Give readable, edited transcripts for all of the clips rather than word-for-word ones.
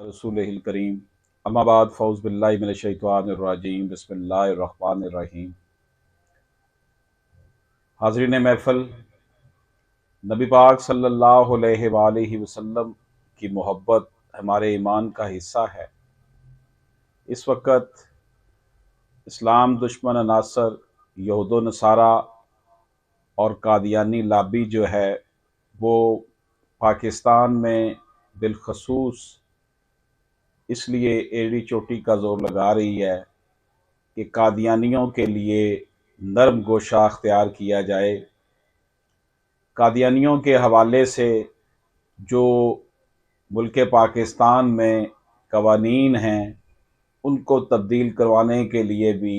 रसूलिल करीम अम्मा बाद फ़ौज़ बिल्लाहि मिनश शैतानिर रजीम बिस्मिल्लाहिर रहमानिर रहीम। हाज़रीन महफ़िल, नबी पाक सल्लल्लाहु अलैहि वसल्लम की मोहब्बत हमारे ईमान का हिस्सा है। इस वक्त इस्लाम दुश्मन अनासर यहूद व नसारा और कादियानी लाबी जो है वो पाकिस्तान में बिलखसूस इसलिए एड़ी चोटी का ज़ोर लगा रही है कि कादियानियों के लिए नरम गोशा अख्तियार किया जाए। कादियानियों के हवाले से जो मुल्क पाकिस्तान में कवानीन हैं उनको तब्दील करवाने के लिए भी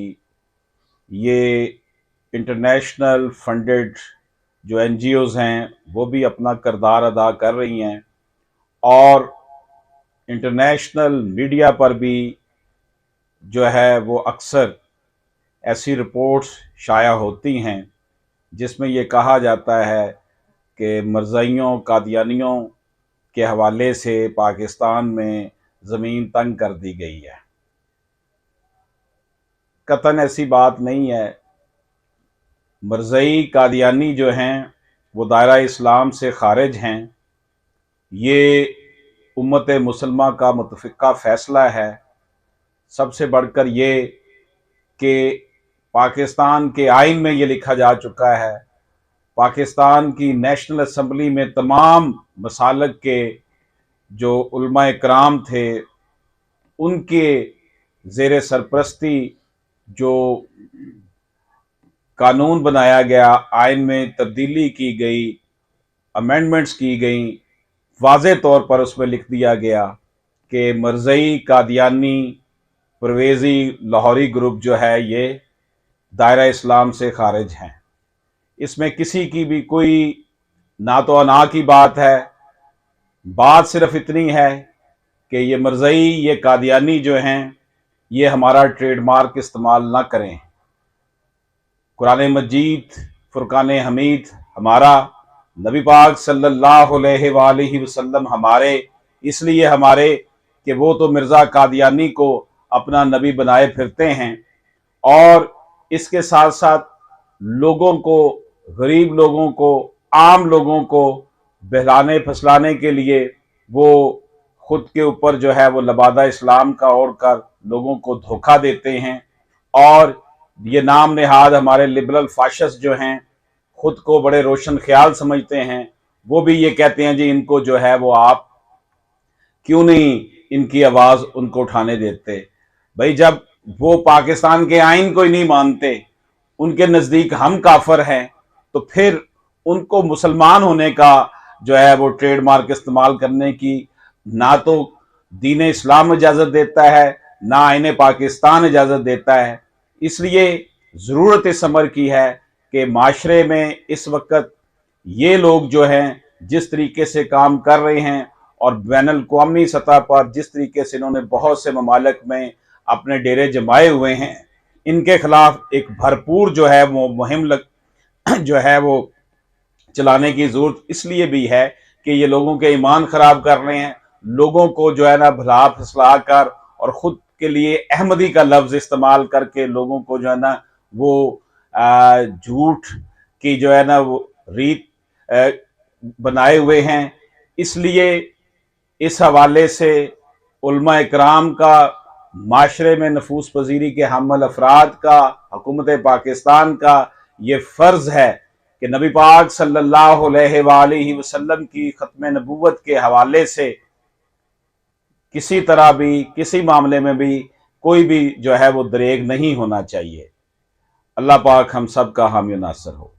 ये इंटरनेशनल फंडेड जो NGOs हैं वो भी अपना किरदार अदा कर रही हैं और इंटरनेशनल मीडिया पर भी जो है वो अक्सर ऐसी रिपोर्ट्स शाया होती हैं जिसमें ये कहा जाता है कि मरज़इयों कादियानियों के हवाले से पाकिस्तान में ज़मीन तंग कर दी गई है। कतन ऐसी बात नहीं है। मरज़ई कादियानी जो हैं वो दायरा इस्लाम से ख़ारिज हैं। ये उम्मत मुसलमा का मुतफ़िक़ा फ़ैसला है। सबसे बढ़कर ये कि पाकिस्तान के आइन में ये लिखा जा चुका है। पाकिस्तान की नेशनल असम्बली में तमाम मसालक के जो उलमा इकराम थे उनके ज़ेर सरपरस्ती जो कानून बनाया गया, आइन में तब्दीली की गई, अमेंडमेंट्स की गई, वाज़े तौर पर उसमें लिख दिया गया कि मरज़ई कादियानी परवेज़ी लाहौरी ग्रुप जो है ये दायरा इस्लाम से ख़ारिज हैं। इसमें किसी की भी कोई ना तो अना की बात है। बात सिर्फ इतनी है कि ये मरज़ई ये कादियानी जो हैं ये हमारा ट्रेडमार्क इस्तेमाल ना करें। कुरान मजीद फुरकान हमीद हमारा, नबी पाक सल्लल्लाहु अलैहि वसल्लम हमारे, इसलिए हमारे कि वो तो मिर्ज़ा कादियानी को अपना नबी बनाए फिरते हैं और इसके साथ साथ लोगों को, गरीब लोगों को, आम लोगों को बहलाने फसलाने के लिए वो खुद के ऊपर जो है वो लबादा इस्लाम का ओढ़ कर लोगों को धोखा देते हैं। और ये नाम नेहाद हमारे लिबरल फाशिस्ट जो हैं खुद को बड़े रोशन ख्याल समझते हैं, वो भी ये कहते हैं जी इनको जो है वो आप क्यों नहीं इनकी आवाज़ उनको उठाने देते। भाई जब वो पाकिस्तान के आइन को ही नहीं मानते, उनके नज़दीक हम काफिर हैं, तो फिर उनको मुसलमान होने का जो है वो ट्रेडमार्क इस्तेमाल करने की ना तो दीन इस्लाम इजाज़त देता है, ना आइन पाकिस्तान इजाज़त देता है। इसलिए ज़रूरत इस अमर की है कि माशरे में इस वक्त ये लोग जो हैं जिस तरीके से काम कर रहे हैं और बैनुल-अक़वामी सतह पर जिस तरीके से इन्होंने बहुत से ममालिक में अपने डेरे जमाए हुए हैं, इनके खिलाफ एक भरपूर जो है वो मुहिम जो है वो चलाने की ज़रूरत इसलिए भी है कि ये लोगों के ईमान ख़राब कर रहे हैं। लोगों को जो है ना भुला फुसला कर और ख़ुद के लिए अहमदी का लफ्ज़ इस्तेमाल करके लोगों को जो है ना वो झूठ की जो है ना वो रीत बनाए हुए हैं। इसलिए इस हवाले से उलमा इकराम का, माशरे में नफूस पजीरी के हमल अफराद का, हुकूमत पाकिस्तान का ये फ़र्ज़ है कि नबी पाक सल्लल्लाहु अलैहि वसल्लम की ख़त्म नबूवत के हवाले से किसी तरह भी, किसी मामले में भी कोई भी जो है वो दरेग नहीं होना चाहिए। अल्लाह पाक हम सब का हामी नासर हो।